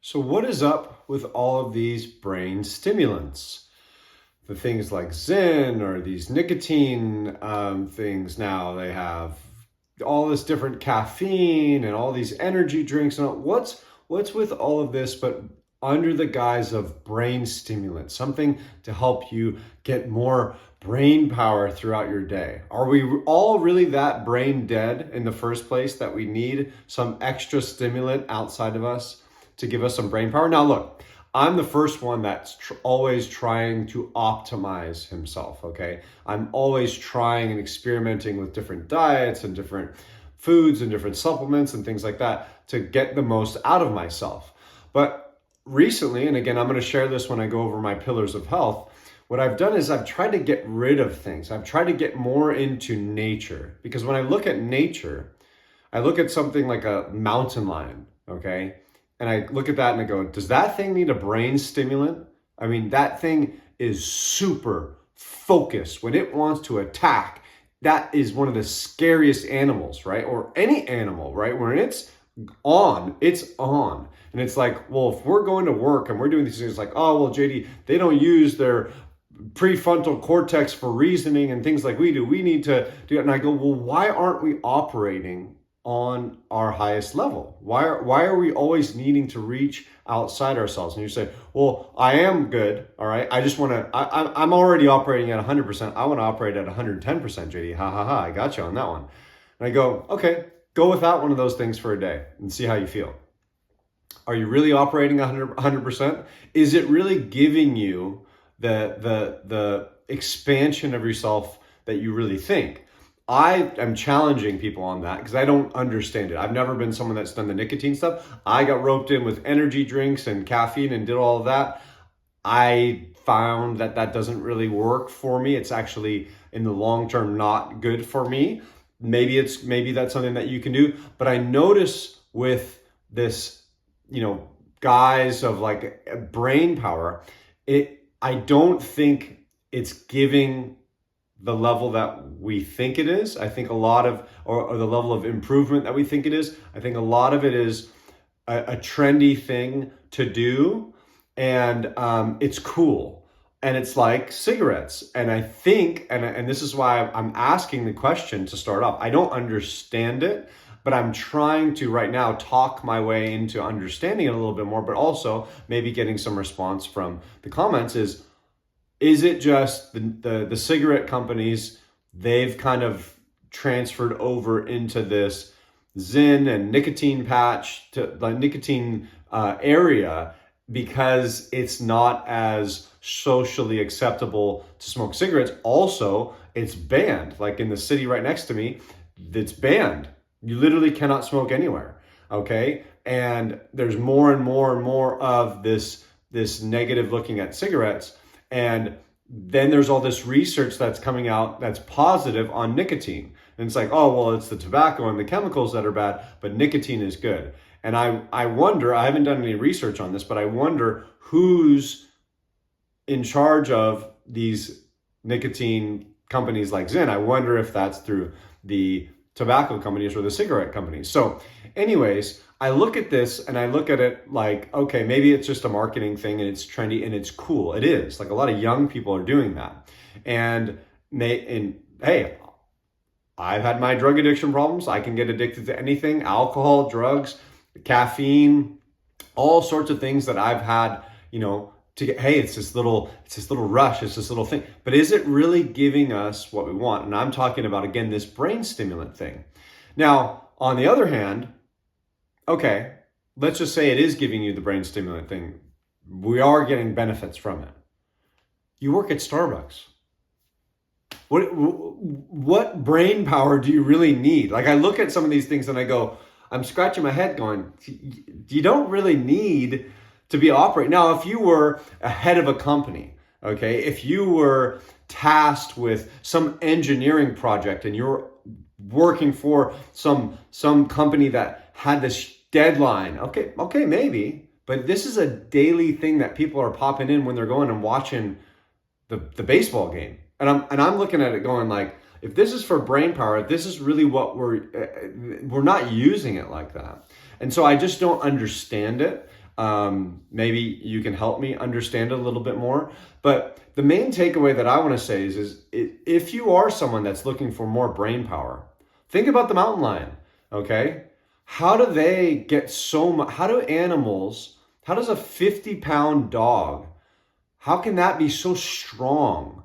So what is up with all of these brain stimulants? The things like Zen or these nicotine things now, they have all this different caffeine and all these energy drinks. And what's with all of this, but under the guise of brain stimulant, something to help you get more brain power throughout your day? Are we all really that brain dead in the first place that we need some extra stimulant outside of us to give us some brain power? Now, look, I'm the first one that's always trying to optimize himself, okay? I'm always trying and experimenting with different diets and different foods and different supplements and things like that to get the most out of myself. But recently, and again, I'm going to share this when I go over my pillars of health, what I've done is I've tried to get rid of things. I've tried to get more into nature, because when I look at nature, I look at something like a mountain lion, okay? And I look at that and I go, does that thing need a brain stimulant? I mean, that thing is super focused. When it wants to attack, that is one of the scariest animals, right? Or any animal, right? When it's on, it's on. And it's like, well, if we're going to work and we're doing these things like, oh, well, JD, they don't use their prefrontal cortex for reasoning and things like we do. We need to do it. And I go, well, why aren't we operating on our highest level? Why are we always needing to reach outside ourselves? And you say, well, I am good. All right. I just want to, I'm already operating at 100%. I want to operate at 110%, JD. Ha ha ha. I got you on that one. And I go, okay, go without one of those things for a day and see how you feel. Are you really operating 100%? Is it really giving you the expansion of yourself that you really think? I am challenging people on that because I don't understand it. I've never been someone that's done the nicotine stuff. I got roped in with energy drinks and caffeine and did all of that. I found that that doesn't really work for me. It's actually in the long term not good for me. Maybe that's something that you can do. But I notice with this, guise of like brain power, I don't think it's giving the level that we think it is. I think a lot of, or the level of improvement that we think it is. I think a lot of it is a trendy thing to do, and it's cool, and it's like cigarettes. And I think, and this is why I'm asking the question to start off. I don't understand it, but I'm trying to right now talk my way into understanding it a little bit more, but also maybe getting some response from the comments is it just the cigarette companies, they've kind of transferred over into this Zen and nicotine patch to the nicotine area because it's not as socially acceptable to smoke cigarettes. Also, it's banned. Like in the city right next to me, it's banned. You literally cannot smoke anywhere, okay? And there's more and more and more of this negative looking at cigarettes. And then there's all this research that's coming out that's positive on nicotine. And it's like, oh, well, it's the tobacco and the chemicals that are bad, but nicotine is good. And I wonder, I haven't done any research on this, but I wonder who's in charge of these nicotine companies like Zen. I wonder if that's through the tobacco companies or the cigarette companies. So anyways, I look at this and I look at it like, okay, maybe it's just a marketing thing and it's trendy and it's cool. It is. Like a lot of young people are doing that. And hey, I've had my drug addiction problems. I can get addicted to anything, alcohol, drugs, caffeine, all sorts of things that I've had, to get, hey, it's this little rush, it's this little thing. But is it really giving us what we want? And I'm talking about, again, this brain stimulant thing. Now, on the other hand, okay, let's just say it is giving you the brain stimulant thing. We are getting benefits from it. You work at Starbucks. What brain power do you really need? Like I look at some of these things and I go, I'm scratching my head going, you don't really need to be operating. Now, if you were a head of a company, okay, if you were tasked with some engineering project and you're working for some company that had this deadline, okay, maybe, but this is a daily thing that people are popping in when they're going and watching the baseball game. And I'm looking at it going like, if this is for brain power, this is really what we're not using it like that. And so I just don't understand it. Maybe you can help me understand it a little bit more. But the main takeaway that I want to say is if you are someone that's looking for more brain power, think about the mountain lion, okay? How do they get so much? How does a 50-pound dog, how can that be so strong?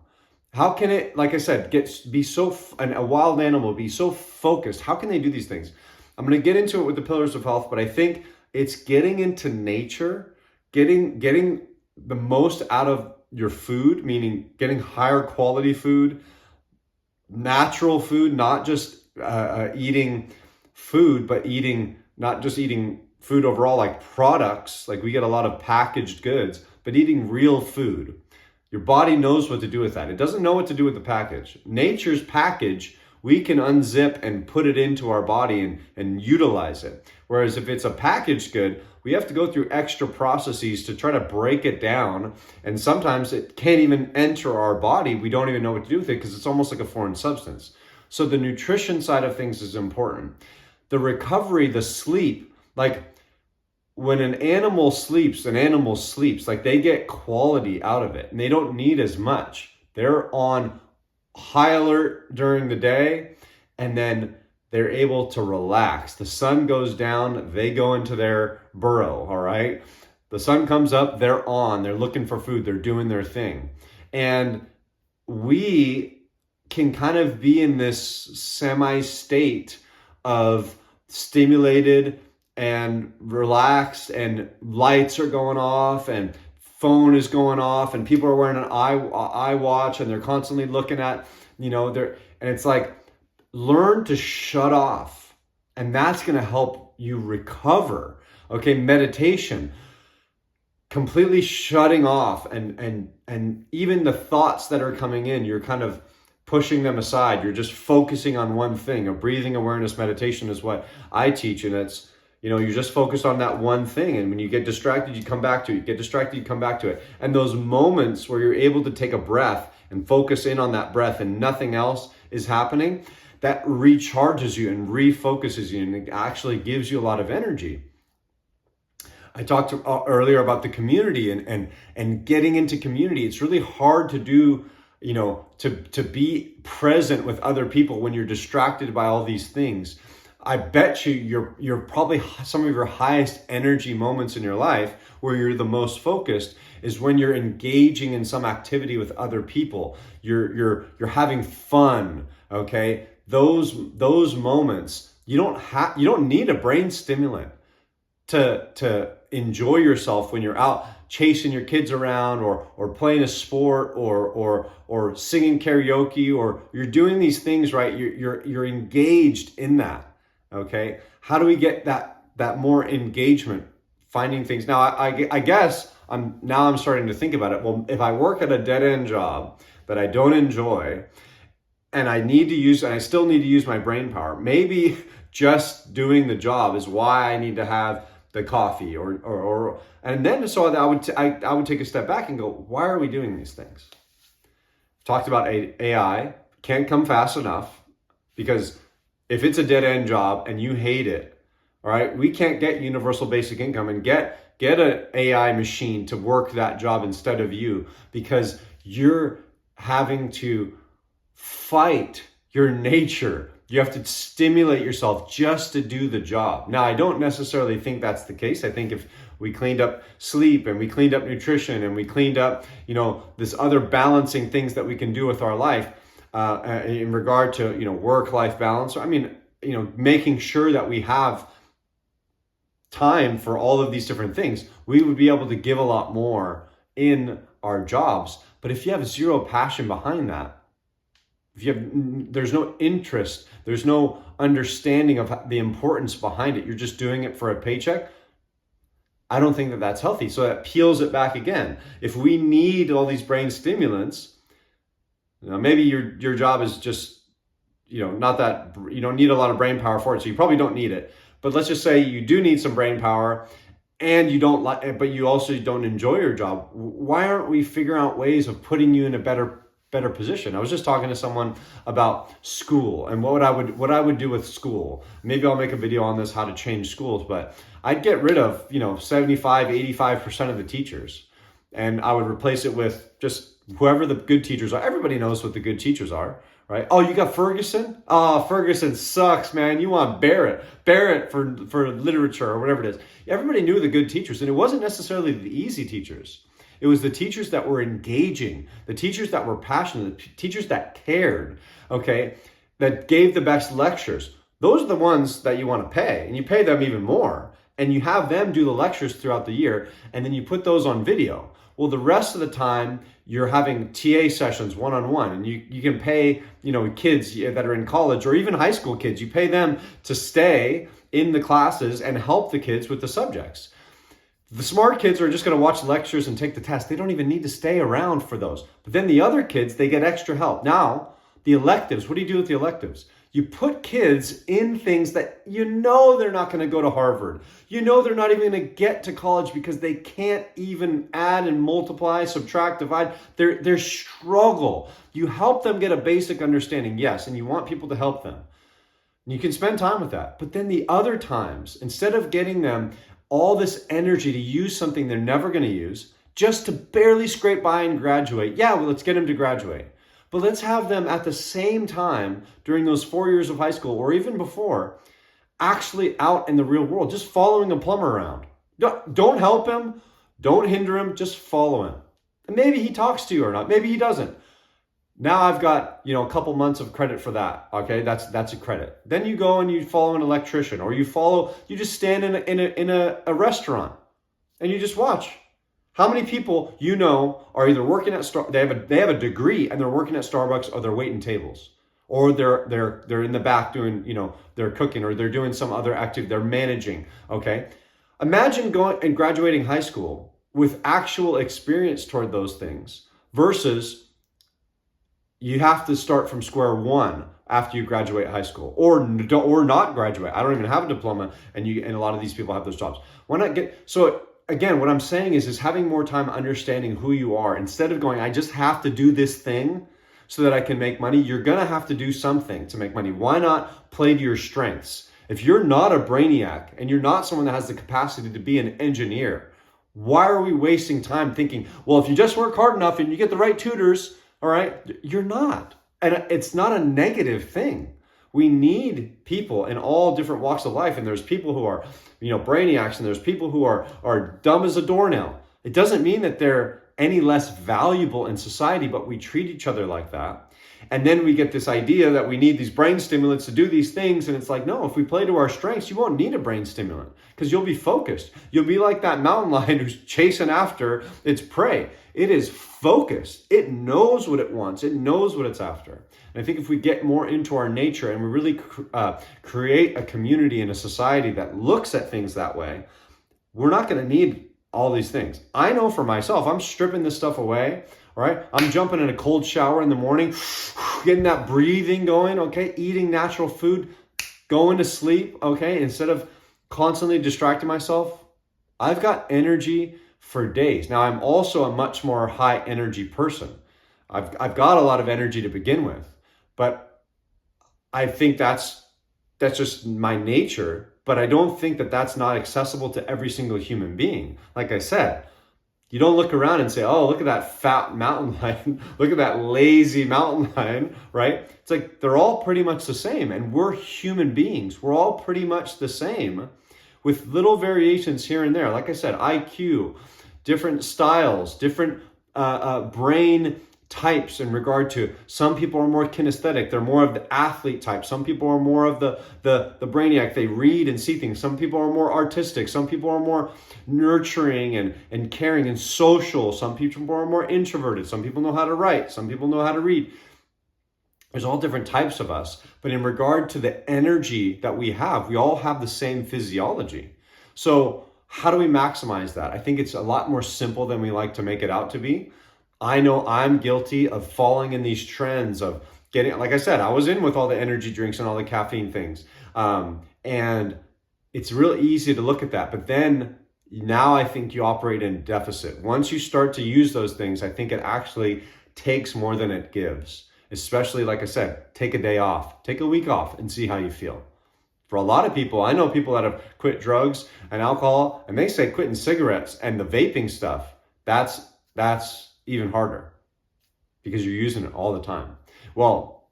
How can it, like I said, a wild animal be so focused? How can they do these things? I'm going to get into it with the pillars of health, but I think it's getting into nature, getting the most out of your food, meaning getting higher quality food, natural food, not just eating food, but not just eating food overall, like products, like we get a lot of packaged goods, but eating real food. Your body knows what to do with that. It doesn't know what to do with the package. Nature's package, we can unzip and put it into our body and utilize it. Whereas if it's a packaged good, we have to go through extra processes to try to break it down. And sometimes it can't even enter our body. We don't even know what to do with it because it's almost like a foreign substance. So the nutrition side of things is important. The recovery, the sleep, like when an animal sleeps, like they get quality out of it and they don't need as much. They're on high alert during the day and then they're able to relax. The sun goes down, they go into their burrow, all right? The sun comes up, they're looking for food, they're doing their thing. And we can kind of be in this semi-state of stimulated and relaxed, and lights are going off and phone is going off and people are wearing an eye watch and they're constantly looking at, and it's like, learn to shut off, and that's going to help you recover. Okay, meditation, completely shutting off, and even the thoughts that are coming in, you're kind of pushing them aside. You're just focusing on one thing. A breathing awareness meditation is what I teach, and it's, you're just focused on that one thing. And when you get distracted, you come back to it. You get distracted, you come back to it. And those moments where you're able to take a breath and focus in on that breath and nothing else is happening, that recharges you and refocuses you, and it actually gives you a lot of energy. I talked earlier about the community and getting into community. It's really hard to do, to be present with other people when you're distracted by all these things. I bet you're probably some of your highest energy moments in your life where you're the most focused is when you're engaging in some activity with other people. You're having fun, okay? Those moments, you don't need a brain stimulant to enjoy yourself when you're out chasing your kids around or playing a sport or singing karaoke, or you're doing these things, right? You're engaged in that. Okay, how do we get that more engagement? Finding things. Now, I guess I'm starting to think about it. Well, if I work at a dead end job that I don't enjoy, and I still need to use my brain power, maybe just doing the job is why I need to have the coffee, and then so I would take a step back and go, why are we doing these things? Talked about AI, can't come fast enough, because if it's a dead end job and you hate it, all right, we can't get universal basic income and get an AI machine to work that job instead of you, because you're having to fight your nature. You have to stimulate yourself just to do the job. Now, I don't necessarily think that's the case. I think if we cleaned up sleep and we cleaned up nutrition and we cleaned up, this other balancing things that we can do with our life, in regard to, work-life balance. I mean, making sure that we have time for all of these different things, we would be able to give a lot more in our jobs. But if you have zero passion behind that, there's no interest, there's no understanding of the importance behind it, you're just doing it for a paycheck, I don't think that that's healthy. So that peels it back again. If we need all these brain stimulants, maybe your job is just, not that, you don't need a lot of brain power for it, so you probably don't need it. But let's just say you do need some brain power and you don't like, but you also don't enjoy your job. Why aren't we figuring out ways of putting you in a better better position. I was just talking to someone about school and what I would do with school. Maybe I'll make a video on this, how to change schools, but I'd get rid of, 75, 85% of the teachers, and I would replace it with just whoever the good teachers are. Everybody knows what the good teachers are, right? Oh, you got Ferguson? Oh, Ferguson sucks, man. You want Barrett for literature or whatever it is. Everybody knew the good teachers, and it wasn't necessarily the easy teachers. It was the teachers that were engaging, the teachers that were passionate, the teachers that cared, okay, that gave the best lectures. Those are the ones that you want to pay, and you pay them even more. And you have them do the lectures throughout the year, and then you put those on video. Well, the rest of the time, you're having TA sessions one-on-one, and you can pay, kids that are in college or even high school kids, you pay them to stay in the classes and help the kids with the subjects. The smart kids are just going to watch lectures and take the test. They don't even need to stay around for those. But then the other kids, they get extra help. Now, the electives, what do you do with the electives? You put kids in things that they're not going to go to Harvard. They're not even going to get to college because they can't even add and multiply, subtract, divide. They're struggle. You help them get a basic understanding, yes, and you want people to help them. And you can spend time with that. But then the other times, instead of getting them all this energy to use something they're never going to use, just to barely scrape by and graduate, let's get them to graduate. But let's have them at the same time during those 4 years of high school or even before, actually out in the real world, just following a plumber around. Don't help him. Don't hinder him. Just follow him. And maybe he talks to you or not. Maybe he doesn't. Now I've got, a couple months of credit for that. Okay, that's a credit. Then you go and you follow an electrician, or you just stand in a restaurant and you just watch. How many people are either working at they have a degree and they're working at Starbucks, or they're waiting tables, or they're in the back doing, they're cooking, or they're doing some other activity, they're managing, okay? Imagine going and graduating high school with actual experience toward those things versus you have to start from square one after you graduate high school, or not graduate. I don't even have a diploma, and a lot of these people have those jobs. Why not again, what I'm saying is having more time understanding who you are. Instead of going, I just have to do this thing so that I can make money, you're going to have to do something to make money. Why not play to your strengths? If you're not a brainiac and you're not someone that has the capacity to be an engineer, why are we wasting time thinking, well, if you just work hard enough and you get the right tutors, all right, you're not. And it's not a negative thing. We need people in all different walks of life. And there's people who are, brainiacs, and there's people who are dumb as a doornail. It doesn't mean that they're any less valuable in society, but we treat each other like that. And then we get this idea that we need these brain stimulants to do these things. And it's like, no, if we play to our strengths, you won't need a brain stimulant because you'll be focused. You'll be like that mountain lion who's chasing after its prey. It is focused. It knows what it wants. It knows what it's after. And I think if we get more into our nature and we really create a community and a society that looks at things that way, we're not going to need all these things. I know for myself, I'm stripping this stuff away. All right, I'm jumping in a cold shower in the morning, getting that breathing going, okay, eating natural food, going to sleep, okay, instead of constantly distracting myself. I've got energy for days. Now, I'm also a much more high energy person. I've got a lot of energy to begin with, but I think that's just my nature, but I don't think that that's not accessible to every single human being. Like I said, you don't look around and say, oh, look at that fat mountain lion. Look at that lazy mountain lion, right? It's like they're all pretty much the same. And we're human beings. We're all pretty much the same with little variations here and there. Like I said, IQ, different styles, different brain types in regard to some people are more kinesthetic. They're more of the athlete type. Some people are more of the brainiac. They read and see things. Some people are more artistic. Some people are more nurturing and caring and social. Some people are more introverted. Some people know how to write. Some people know how to read. There's all different types of us. But in regard to the energy that we all have the same physiology. So how do we maximize that? I think it's a lot more simple than we like to make it out to be. I know I'm guilty of falling in these trends of getting, like I said, I was in with all the energy drinks and all the caffeine things. And it's real easy to look at that. But then now I think you operate in deficit. Once you start to use those things, I think it actually takes more than it gives. Especially, like I said, take a day off, take a week off and see how you feel. For a lot of people, I know people that have quit drugs and alcohol, and they say quitting cigarettes and the vaping stuff, that's even harder because you're using it all the time. Well,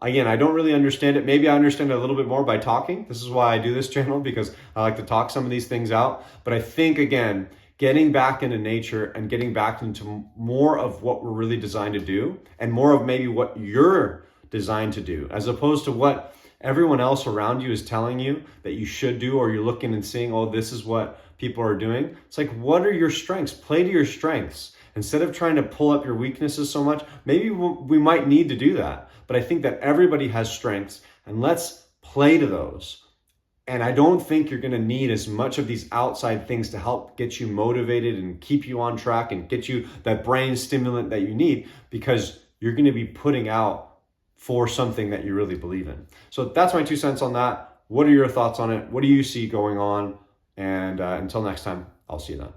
again, I don't really understand it. Maybe I understand it a little bit more by talking. This is why I do this channel, because I like to talk some of these things out. But I think, again, getting back into nature and getting back into more of what we're really designed to do, and more of maybe what you're designed to do, as opposed to what everyone else around you is telling you that you should do, or you're looking and seeing, oh, this is what people are doing. It's like, what are your strengths? Play to your strengths. Instead of trying to pull up your weaknesses so much, maybe we might need to do that. But I think that everybody has strengths, and let's play to those. And I don't think you're going to need as much of these outside things to help get you motivated and keep you on track and get you that brain stimulant that you need, because you're going to be putting out for something that you really believe in. So that's my 2 cents on that. What are your thoughts on it? What do you see going on? And until next time, I'll see you then.